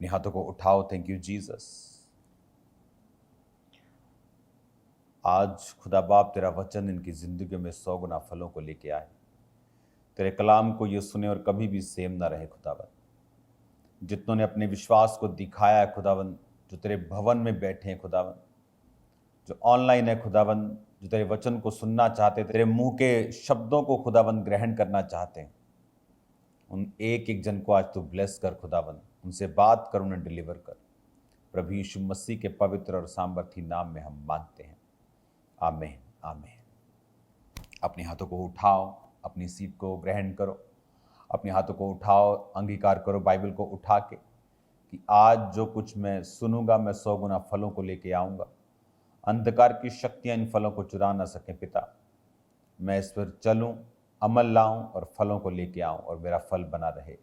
अपने हाथों को उठाओ। Thank you Jesus. आज खुदा बाप तेरा वचन इनकी जिंदगी में 100 गुना फलों को लेके आए। तेरे कलाम को ये सुने और कभी भी सेम ना रहे खुदावन। जितनों ने अपने विश्वास को दिखाया है खुदावन, जो तेरे भवन में बैठे हैं खुदावन, जो ऑनलाइन है खुदावन, जो तेरे वचन को सुनना चाहते, तेरे मुंह के शब्दों को खुदावन ग्रहण करना चाहते हैं, उन एक एक जन को आज तू ब्लेस कर खुदावन, उनसे बात कर, उन्हें डिलीवर कर। प्रभु यीशु मसीह के पवित्र और सामर्थी नाम में हम मांगते हैं, आमीन आमीन। अपने हाथों को उठाओ, अपनी सीट को ग्रहण करो, अपने हाथों को उठाओ, अंगीकार करो बाइबल को उठा के कि आज जो कुछ मैं सुनूंगा मैं 100 गुना फलों को लेके आऊँगा। अंधकार की शक्तियाँ इन फलों को चुरा ना सकें पिता। मैं इस पर चलूँ, अमल लाऊं और फलों को लेके आऊं और मेरा फल बना रहे।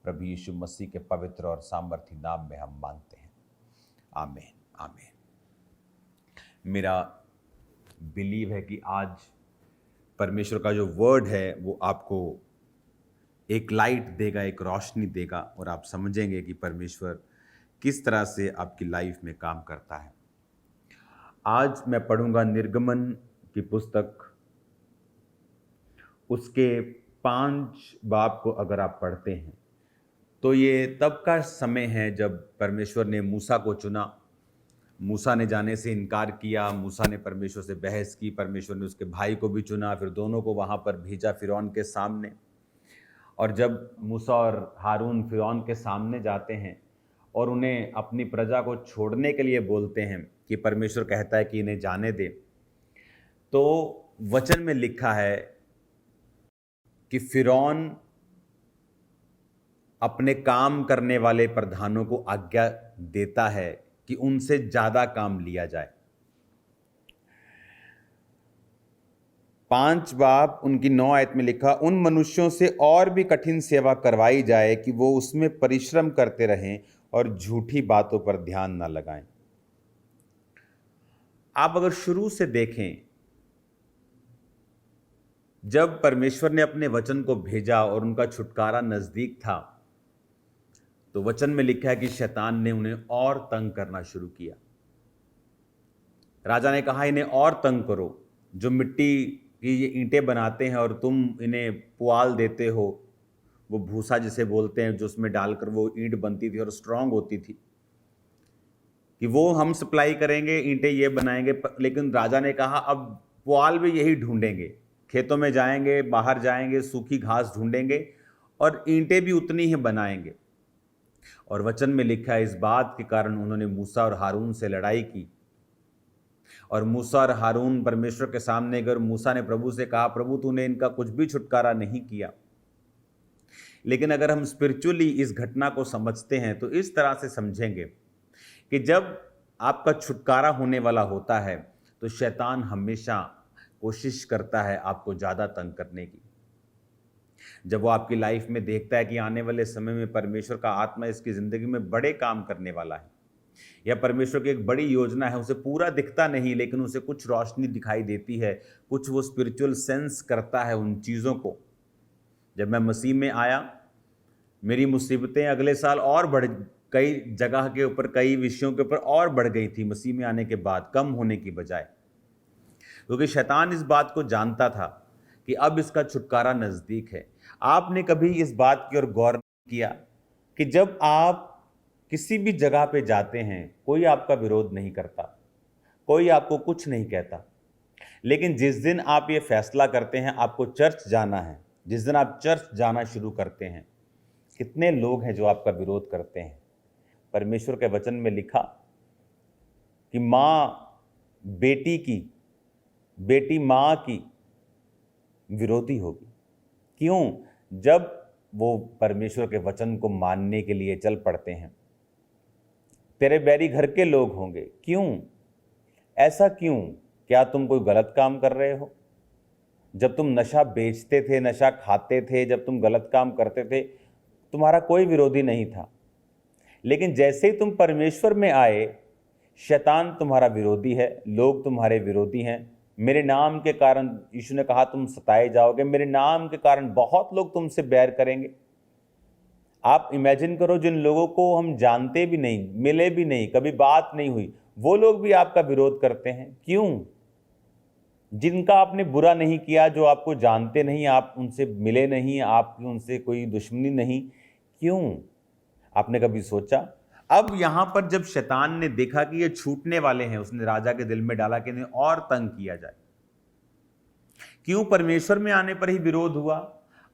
प्रभु यीशु मसीह के पवित्र और सामर्थी नाम में हम मांगते हैं, आमीन आमीन। मेरा बिलीव है कि आज परमेश्वर का जो वर्ड है वो आपको एक लाइट देगा, एक रोशनी देगा और आप समझेंगे कि परमेश्वर किस तरह से आपकी लाइफ में काम करता है। आज मैं पढ़ूंगा निर्गमन की पुस्तक, उसके 5 बाब को अगर आप पढ़ते हैं तो ये तब का समय है जब परमेश्वर ने मूसा को चुना। मूसा ने जाने से इनकार किया, मूसा ने परमेश्वर से बहस की, परमेश्वर ने उसके भाई को भी चुना, फिर दोनों को वहाँ पर भेजा फिरौन के सामने। और जब मूसा और हारून फिरौन के सामने जाते हैं और उन्हें अपनी प्रजा को छोड़ने के लिए बोलते हैं कि परमेश्वर कहता है कि इन्हें जाने दे, तो वचन में लिखा है कि फिरौन अपने काम करने वाले प्रधानों को आज्ञा देता है कि उनसे ज्यादा काम लिया जाए। 5 बाब उनकी 9 आयत में लिखा, उन मनुष्यों से और भी कठिन सेवा करवाई जाए कि वो उसमें परिश्रम करते रहें और झूठी बातों पर ध्यान ना लगाएं। आप अगर शुरू से देखें, जब परमेश्वर ने अपने वचन को भेजा और उनका छुटकारा नजदीक था, तो वचन में लिखा है कि शैतान ने उन्हें और तंग करना शुरू किया। राजा ने कहा इन्हें और तंग करो, जो मिट्टी की ये ईंटें बनाते हैं और तुम इन्हें पुआल देते हो, वो भूसा जिसे बोलते हैं, जो उसमें डालकर वो ईंट बनती थी और स्ट्रांग होती थी, कि वो हम सप्लाई करेंगे, ईंटें ये बनाएंगे। लेकिन राजा ने कहा अब पुआल भी यही ढूंढेंगे, खेतों में जाएंगे, बाहर जाएंगे, सूखी घास ढूंढेंगे और ईंटें भी उतनी ही बनाएंगे। और वचन में लिखा है इस बात के कारण उन्होंने मूसा और हारून से लड़ाई की। और मूसा और हारून परमेश्वर के सामने गए। मूसा ने प्रभु से कहा, प्रभु तूने इनका कुछ भी छुटकारा नहीं किया। लेकिन अगर हम स्पिरिचुअली इस घटना को समझते हैं तो इस तरह से समझेंगे कि जब आपका छुटकारा होने वाला होता है तो शैतान हमेशा कोशिश करता है आपको ज़्यादा तंग करने की। जब वो आपकी लाइफ में देखता है कि आने वाले समय में परमेश्वर का आत्मा इसकी ज़िंदगी में बड़े काम करने वाला है, या परमेश्वर की एक बड़ी योजना है, उसे पूरा दिखता नहीं लेकिन उसे कुछ रोशनी दिखाई देती है, कुछ वो स्पिरिचुअल सेंस करता है उन चीज़ों को। जब मैं मसीह में आया, मेरी मुसीबतें अगले साल और बढ़, कई जगह के ऊपर, कई विषयों के ऊपर और बढ़ गई थी मसीह में आने के बाद, कम होने की बजाय। क्योंकि शैतान इस बात को जानता था कि अब इसका छुटकारा नज़दीक है। आपने कभी इस बात की ओर गौर नहीं किया कि जब आप किसी भी जगह पे जाते हैं, कोई आपका विरोध नहीं करता, कोई आपको कुछ नहीं कहता, लेकिन जिस दिन आप ये फैसला करते हैं आपको चर्च जाना है, जिस दिन आप चर्च जाना शुरू करते हैं, कितने लोग हैं जो आपका विरोध करते हैं। परमेश्वर के वचन में लिखा कि माँ बेटी की, बेटी माँ की विरोधी होगी। क्यों? जब वो परमेश्वर के वचन को मानने के लिए चल पड़ते हैं। तेरे बैरी घर के लोग होंगे। क्यों? ऐसा क्यों? क्या तुम कोई गलत काम कर रहे हो? जब तुम नशा बेचते थे, नशा खाते थे, जब तुम गलत काम करते थे, तुम्हारा कोई विरोधी नहीं था। लेकिन जैसे ही तुम परमेश्वर में आए, शैतान तुम्हारा विरोधी है, लोग तुम्हारे विरोधी हैं। मेरे नाम के कारण, यीशु ने कहा, तुम सताए जाओगे, मेरे नाम के कारण बहुत लोग तुमसे बैर करेंगे। आप इमेजिन करो, जिन लोगों को हम जानते भी नहीं, मिले भी नहीं, कभी बात नहीं हुई, वो लोग भी आपका विरोध करते हैं। क्यों? जिनका आपने बुरा नहीं किया, जो आपको जानते नहीं, आप उनसे मिले नहीं, आपकी उनसे कोई दुश्मनी नहीं, क्यों? आपने कभी सोचा? अब यहां पर जब शैतान ने देखा कि ये छूटने वाले हैं, उसने राजा के दिल में डाला कि इन्हें और तंग किया जाए। क्यों? परमेश्वर में आने पर ही विरोध हुआ।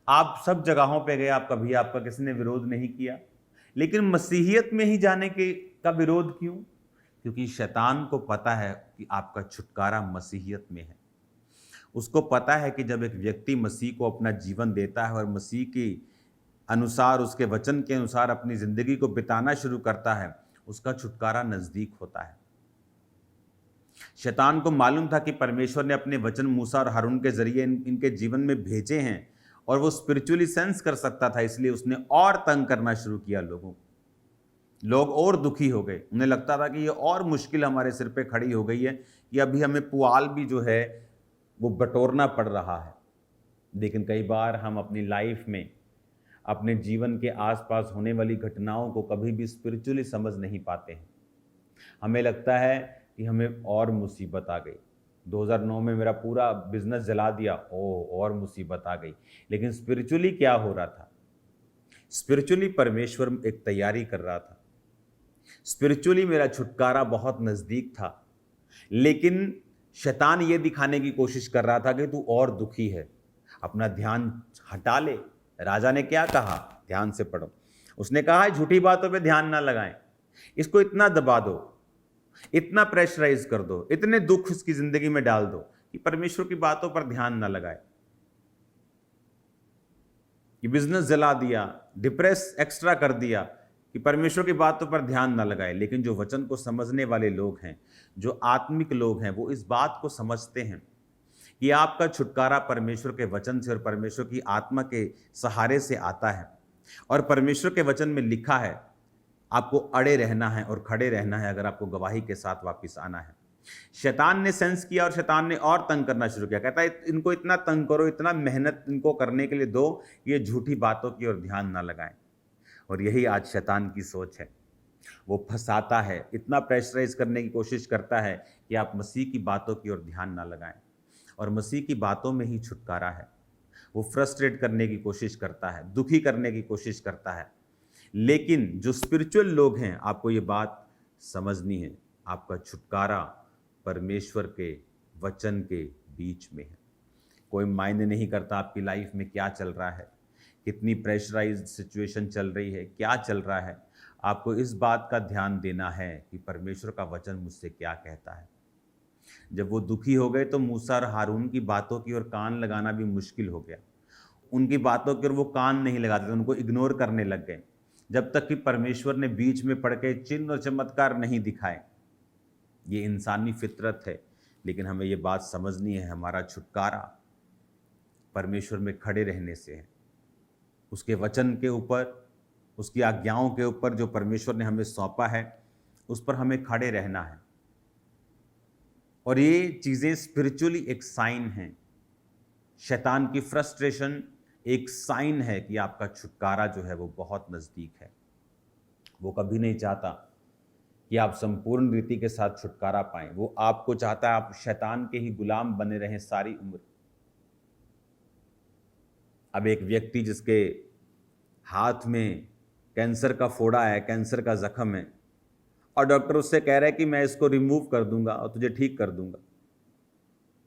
आप सब जगहों पे गए, आप कभी आपका किसी ने विरोध नहीं किया, लेकिन मसीहियत में ही जाने के का विरोध क्यों? क्योंकि शैतान को पता है कि आपका छुटकारा मसीहियत में है। उसको पता है कि जब एक व्यक्ति मसीह को अपना जीवन देता है और मसीह के अनुसार, उसके वचन के अनुसार अपनी जिंदगी को बिताना शुरू करता है, उसका छुटकारा नजदीक होता है। शैतान को मालूम था कि परमेश्वर ने अपने वचन मूसा और हारून के जरिए इनके जीवन में भेजे हैं और वो स्पिरिचुअली सेंस कर सकता था, इसलिए उसने और तंग करना शुरू किया लोगों को। लोग और दुखी हो गए, उन्हें लगता था कि ये और मुश्किल हमारे सिर पे खड़ी हो गई है कि अभी हमें पुआल भी जो है वो बटोरना पड़ रहा है। लेकिन कई बार हम अपनी लाइफ में, अपने जीवन के आसपास होने वाली घटनाओं को कभी भी स्पिरिचुअली समझ नहीं पाते हैं। हमें लगता है कि हमें और मुसीबत आ गई। 2009 में मेरा पूरा बिजनेस जला दिया, ओह और मुसीबत आ गई। लेकिन स्पिरिचुअली क्या हो रहा था? स्पिरिचुअली परमेश्वर एक तैयारी कर रहा था। स्पिरिचुअली मेरा छुटकारा बहुत नज़दीक था, लेकिन शैतान ये दिखाने की कोशिश कर रहा था कि तू और दुखी है, अपना ध्यान हटा ले। राजा ने क्या कहा? ध्यान से पढ़ो। उसने कहा झूठी बातों पे ध्यान ना लगाएं, इसको इतना दबा दो, इतना प्रेशराइज कर दो, इतने दुख उसकी जिंदगी में डाल दो कि परमेश्वर की बातों पर ध्यान ना लगाए। कि बिजनेस जला दिया, डिप्रेस एक्स्ट्रा कर दिया कि परमेश्वर की बातों पर ध्यान ना लगाए। लेकिन जो वचन को समझने वाले लोग हैं, जो आत्मिक लोग हैं, वो इस बात को समझते हैं कि आपका छुटकारा परमेश्वर के वचन से और परमेश्वर की आत्मा के सहारे से आता है। और परमेश्वर के वचन में लिखा है आपको अड़े रहना है और खड़े रहना है अगर आपको गवाही के साथ वापस आना है। शैतान ने सेंस किया और शैतान ने और तंग करना शुरू किया। कहता है इनको इतना तंग करो, इतना मेहनत इनको करने के लिए दो, ये झूठी बातों की ओर ध्यान ना लगाएं। और यही आज शैतान की सोच है। वो फंसाता है, इतना प्रेशराइज करने की कोशिश करता है कि आप मसीह की बातों की ओर ध्यान ना लगाएं। और मसीह की बातों में ही छुटकारा है। वो फ्रस्ट्रेट करने की कोशिश करता है, दुखी करने की कोशिश करता है। लेकिन जो स्पिरिचुअल लोग हैं, आपको ये बात समझनी है, आपका छुटकारा परमेश्वर के वचन के बीच में है। कोई मायने नहीं करता आपकी लाइफ में क्या चल रहा है, कितनी प्रेशराइज्ड सिचुएशन चल रही है, क्या चल रहा है। आपको इस बात का ध्यान देना है कि परमेश्वर का वचन मुझसे क्या कहता है। जब वो दुखी हो गए तो मूसा और हारून की बातों की ओर कान लगाना भी मुश्किल हो गया। उनकी बातों की ओर वो कान नहीं लगाते थे, उनको इग्नोर करने लग गए, जब तक कि परमेश्वर ने बीच में पड़ के चिन्ह और चमत्कार नहीं दिखाए। ये इंसानी फितरत है, लेकिन हमें ये बात समझनी है, हमारा छुटकारा परमेश्वर में खड़े रहने से है। उसके वचन के ऊपर, उसकी आज्ञाओं के ऊपर जो परमेश्वर ने हमें सौंपा है, उस पर हमें खड़े रहना है। और ये चीज़ें स्पिरिचुअली एक साइन हैं। शैतान की फ्रस्ट्रेशन एक साइन है कि आपका छुटकारा जो है वो बहुत नज़दीक है। वो कभी नहीं चाहता कि आप संपूर्ण रीति के साथ छुटकारा पाएं। वो आपको चाहता है आप शैतान के ही गुलाम बने रहें सारी उम्र। अब एक व्यक्ति जिसके हाथ में कैंसर का फोड़ा है, कैंसर का जख्म है, और डॉक्टर उससे कह रहा है कि मैं इसको रिमूव कर दूंगा और तुझे ठीक कर दूंगा,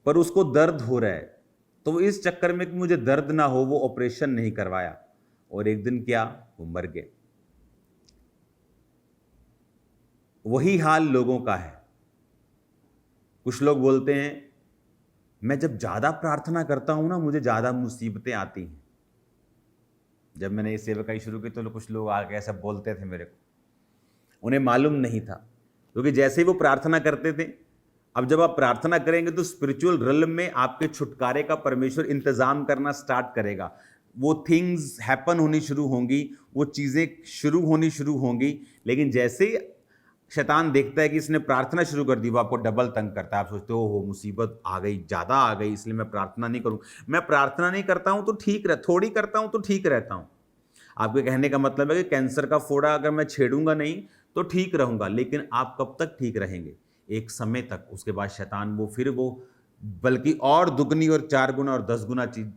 पर उसको दर्द हो रहा है, तो वो इस चक्कर में कि मुझे दर्द ना हो वो ऑपरेशन नहीं करवाया, और एक दिन क्या, वो मर गए। वही हाल लोगों का है। कुछ लोग बोलते हैं मैं जब ज़्यादा प्रार्थना करता हूं ना, मुझे ज़्यादा मुसीबतें आती हैं। जब मैंने ये सेवकाई शुरू की तो कुछ लोग आके ऐसा बोलते थे मेरे को, उन्हें मालूम नहीं था, क्योंकि जैसे ही वो प्रार्थना करते थे, अब जब आप प्रार्थना करेंगे तो स्पिरिचुअल रिल्म में आपके छुटकारे का परमेश्वर इंतजाम करना स्टार्ट करेगा। वो थिंग्स हैपन होनी शुरू होंगी, वो चीज़ें शुरू होनी शुरू होंगी। लेकिन जैसे ही शैतान देखता है कि इसने प्रार्थना शुरू कर दी, वो आपको डबल तंग करता है। आप सोचते हो हो मुसीबत आ गई, ज़्यादा आ गई, इसलिए मैं प्रार्थना नहीं करूँ। मैं प्रार्थना नहीं करता हूँ तो ठीक रह, थोड़ी करता हूँ तो ठीक रहता हूँ। आपके कहने का मतलब है कि कैंसर का फोड़ा अगर मैं छेड़ूंगा नहीं तो ठीक रहूंगा, लेकिन आप कब तक ठीक रहेंगे? एक समय तक। उसके बाद शैतान वो बल्कि और दुगनी और 4 गुना और 10 गुना चीज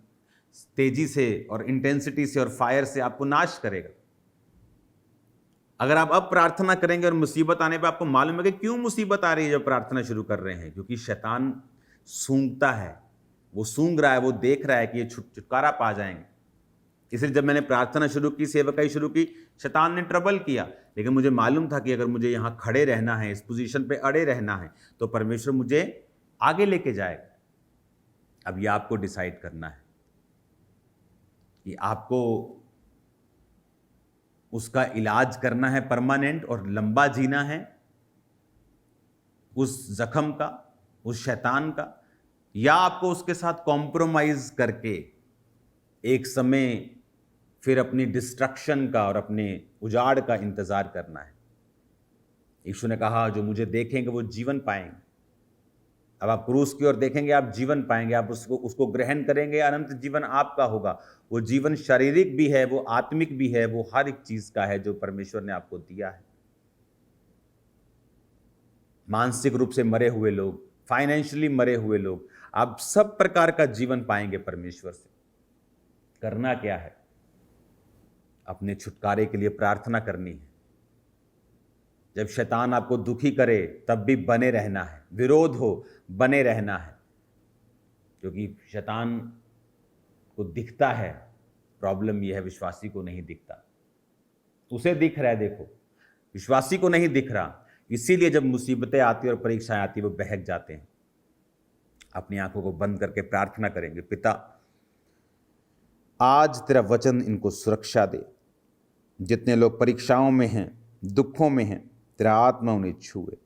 तेजी से और इंटेंसिटी से और फायर से आपको नाश करेगा। अगर आप अब प्रार्थना करेंगे और मुसीबत आने पर आपको मालूम है कि क्यों मुसीबत आ रही है जब प्रार्थना शुरू कर रहे हैं, क्योंकि शैतान सूंघता है, वो सूंघ रहा है, वो देख रहा है कि ये छुटकारा पा जाएंगे। इसलिए जब मैंने प्रार्थना शुरू की, सेवकाई शुरू की, शैतान ने ट्रबल किया, लेकिन मुझे मालूम था कि अगर मुझे यहां खड़े रहना है, इस पोजीशन पे अड़े रहना है, तो परमेश्वर मुझे आगे लेके जाएगा। अब ये आपको डिसाइड करना है कि आपको उसका इलाज करना है परमानेंट और लंबा जीना है उस जख्म का, उस शैतान का, या आपको उसके साथ कॉम्प्रोमाइज करके एक समय फिर अपनी डिस्ट्रक्शन का और अपने उजाड़ का इंतजार करना है। यीशु ने कहा जो मुझे देखेंगे वो जीवन पाएंगे। अब आप क्रूस की ओर देखेंगे, आप जीवन पाएंगे, आप उसको ग्रहण करेंगे, अनंत जीवन आपका होगा। वो जीवन शारीरिक भी है, वो आत्मिक भी है, वो हर एक चीज का है जो परमेश्वर ने आपको दिया है। मानसिक रूप से मरे हुए लोग, फाइनेंशियली मरे हुए लोग, आप सब प्रकार का जीवन पाएंगे परमेश्वर से। करना क्या है? अपने छुटकारे के लिए प्रार्थना करनी है। जब शैतान आपको दुखी करे तब भी बने रहना है, विरोध हो बने रहना है, क्योंकि शैतान को दिखता है। प्रॉब्लम यह है विश्वासी को नहीं दिखता। उसे दिख रहा है, देखो, विश्वासी को नहीं दिख रहा। इसीलिए जब मुसीबतें आती और परीक्षाएं आती वो बहक जाते हैं। अपनी आंखों को बंद करके प्रार्थना करेंगे, पिता आज तेरा वचन इनको सुरक्षा दे। जितने लोग परीक्षाओं में हैं, दुखों में हैं, तेरा आत्मा उन्हें छुए।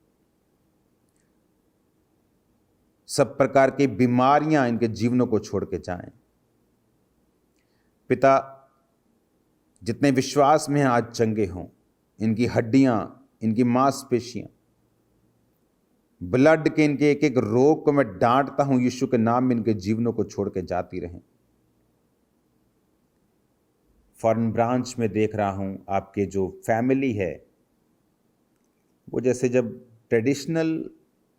सब प्रकार की बीमारियां इनके जीवनों को छोड़ के जाएं। पिता जितने विश्वास में हैं आज चंगे हों। इनकी हड्डियां, इनकी मांसपेशियां, ब्लड के इनके एक एक रोग को मैं डांटता हूं, यीशु के नाम में इनके जीवनों को छोड़ के जाती रहें। फॉरेन ब्रांच में देख रहा हूं आपके जो फैमिली है वो जैसे जब ट्रेडिशनल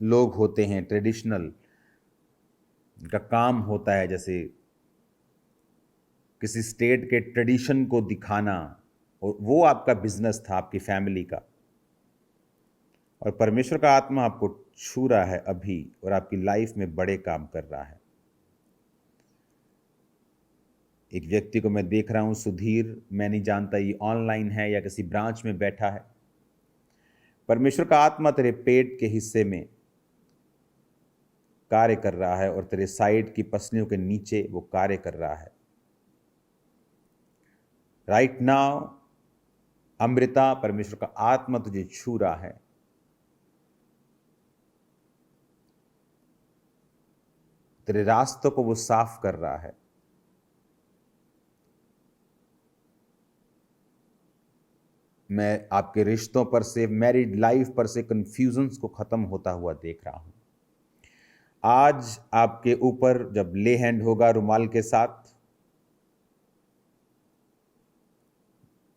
लोग होते हैं, ट्रेडिशनल का काम होता है, जैसे किसी स्टेट के ट्रेडिशन को दिखाना, और वो आपका बिजनेस था आपकी फैमिली का, और परमेश्वर का आत्मा आपको छू रहा है अभी और आपकी लाइफ में बड़े काम कर रहा है। एक व्यक्ति को मैं देख रहा हूं, सुधीर, मैं नहीं जानता ये ऑनलाइन है या किसी ब्रांच में बैठा है। परमेश्वर का आत्मा तेरे पेट के हिस्से में कार्य कर रहा है और तेरे साइड की पसलियों के नीचे वो कार्य कर रहा है। राइट नाउ अमृता, परमेश्वर का आत्मा तुझे छू रहा है। तेरे रास्तों को वो साफ कर रहा है। मैं आपके रिश्तों पर से, मैरिड लाइफ पर से कंफ्यूजन्स को खत्म होता हुआ देख रहा हूं। आज आपके ऊपर जब ले हैंड होगा रुमाल के साथ,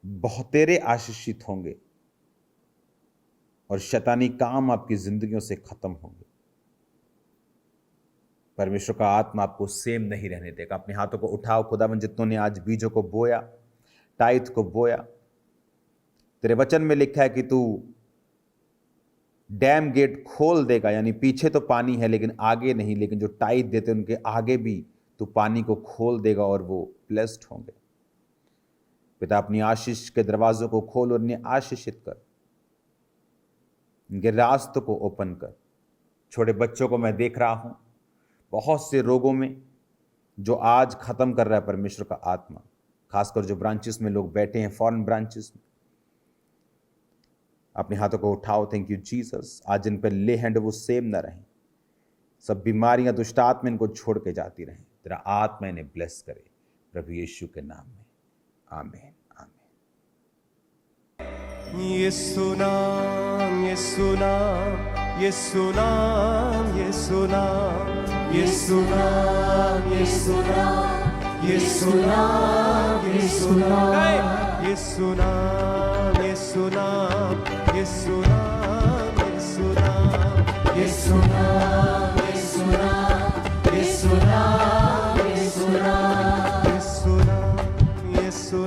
बहुतेरे आशीषित होंगे और शैतानी काम आपकी जिंदगियों से खत्म होंगे। परमेश्वर का आत्मा आपको सेम नहीं रहने देगा। अपने हाथों को उठाओ। खुदावंद, जितनों ने आज बीजों को बोया, टाइथ को बोया, तेरे वचन में लिखा है कि तू डैम गेट खोल देगा, यानी पीछे तो पानी है लेकिन आगे नहीं, लेकिन जो टाइथ देते उनके आगे भी तू पानी को खोल देगा और वो ब्लेस्ड होंगे। पिता, अपनी आशीष के दरवाजों को खोल और उन्हें आशीषित कर, उनके रास्तों को ओपन कर। छोटे बच्चों को मैं देख रहा हूं बहुत से रोगों में, जो आज खत्म कर रहा है परमेश्वर का आत्मा। खासकर जो ब्रांचेस में लोग बैठे हैं, फॉरेन ब्रांचेस में, अपने हाथों को उठाओ। Thank you Jesus. आज इन पर ले हैंड वो सेम ना रहें। सब बीमारियां, दुष्ट आत्मा इनको छोड़ के जाती रहें। तेरा आत्मा इन्हें ब्लेस करे, प्रभु यीशु के नाम में, आमीन, आमीन। यीशु नाम, यीशु नाम, यीशु नाम, यीशु नाम, यीशु नाम, यीशु नाम, यीशु नाम, यीशु नाम, यीशु नाम, यीशु नाम, यीशु नाम, यीशु नाम, यीशु नाम, यीशु नाम, यीशु नाम, यीशु नाम, यीशु नाम, यीशु नाम,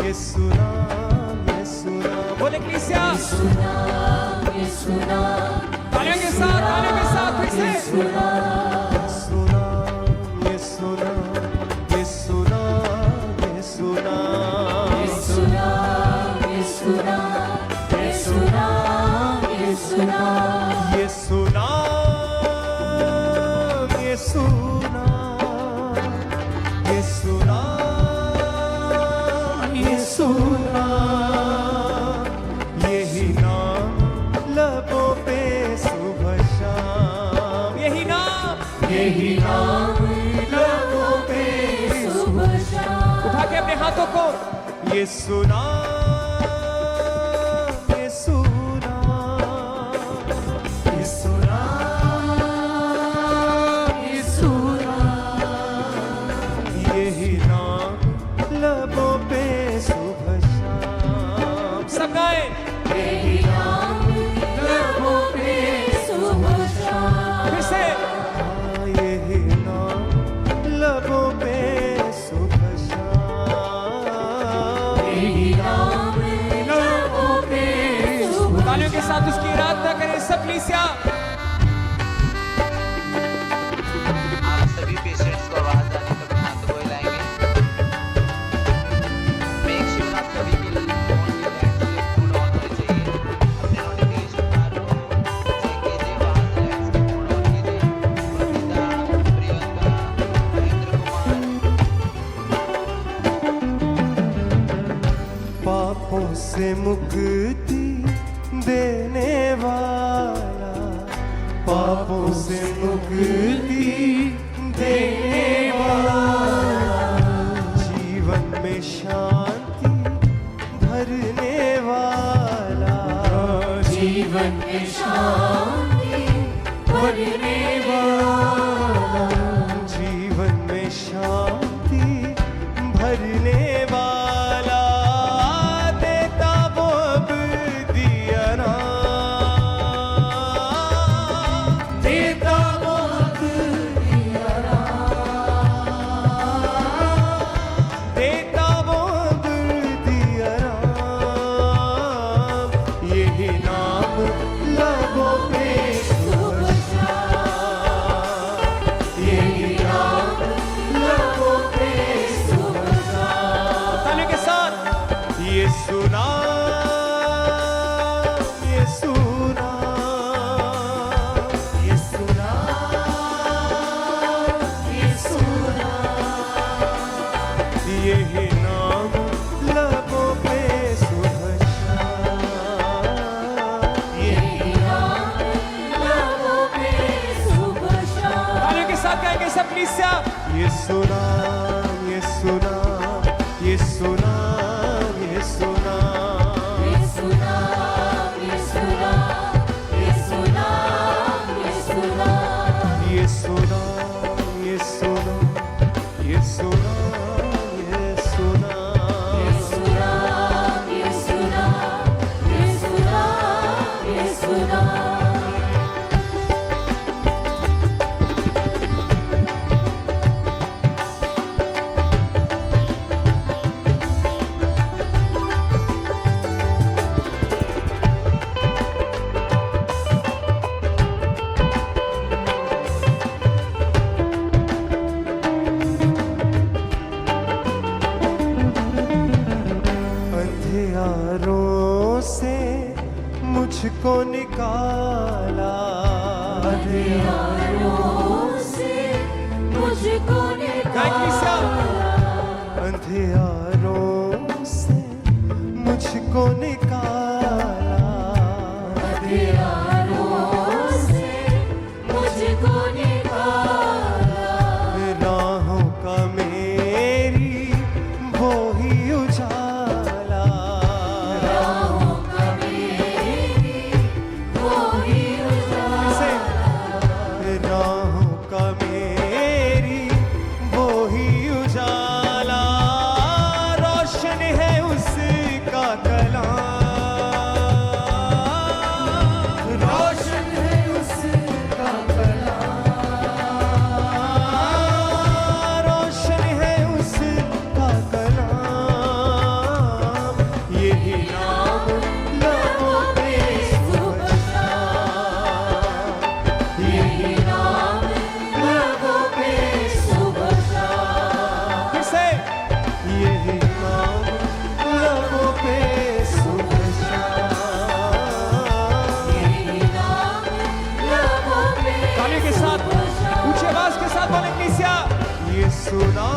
यीशु नाम, यीशु नाम। बोले कलीसिया, यीशु नाम, यीशु नाम, तालियों के साथ फिर से। यीशु नाम, यीशु नाम, यीशु नाम, यीशु नाम, यीशु नाम, यीशु नाम, यीशु नाम, यीशु नाम, यीशु नाम, यीशु नाम, यीशु नाम, यीशु नाम, यीशु नाम, यही नाम लबों पे सुबह शाम, यही नाम, यही नाम लबों पे सुबह शाम। उठा के अपने हाथों को, यीशु नाम, यीशु नाम, यीशु नाम, यीशु नाम, यही नाम लबों पे सुबह शाम। सब गाए, यही नाम लबों पे सुबह शाम। फिर से, यही नाम लबों पे सुबह शाम, यही नाम लबों पे सुबह तालियों के साथ उसकी आराधना करें सब कलीसिया। आप सभी पेशेंट्स को आवाज आने तक हाथ को हिलाएंगे। मेक श्योर आप सभी के फोन के लाइट्स मोड ऑन होने चाहिए। अपने नोटिफिकेशन बार को चेक कीजिए, वहां से लाइट्स का मोड ऑन कीजिए। प्रमिता, प्रियंका, महेंद्र कुमार, पापों से मुक्ति देने वाला, पापों से मुक्ति देने वाला, जीवन में शांति भरने वाला, जीवन में शांति भरने वाला, जीवन में शांति भरने वाला, देता वो अब दिया नाम, देता वो अब दिया नाम, देता वो अब दिया नाम, यही नाम लबों पे सुबह शाम, यही नाम लबों पे सुबह शाम। तालियों के साथ, यीशु नाम, यीशु नाम, यीशु नाम, यीशु नाम, यही नाम लबों पे सुबह शाम, यही नाम लबों पे सुबह शाम। तालियों के साथ गाएंगे सब कलीसिया। यीशु नाम, यीशु नाम, यीशु नाम, यीशु नाम, यीशु नाम, यीशु नाम, यीशु नाम, यीशु नाम, यीशु नाम, यीशु नाम, यीशु नाम, यीशु नाम, यीशु नाम, यीशु नाम, यीशु नाम, यीशु नाम। अंधियारों से मुझको निकाला, अंधियारों से मुझको निकाला, अंधियारों से मुझको निकाला, अंधियारों से मुझको निकाला, राहों का मेरी वो ही उजाला, राहों का मेरी वो ही उजाला, राहों का मेरी वो ही उजाला, यही नाम लबों पे सुबह शाम। यही नाम लबों पे ताली के साथ ऊंची आवाज के साथ बोले कलीसिया, ये सुना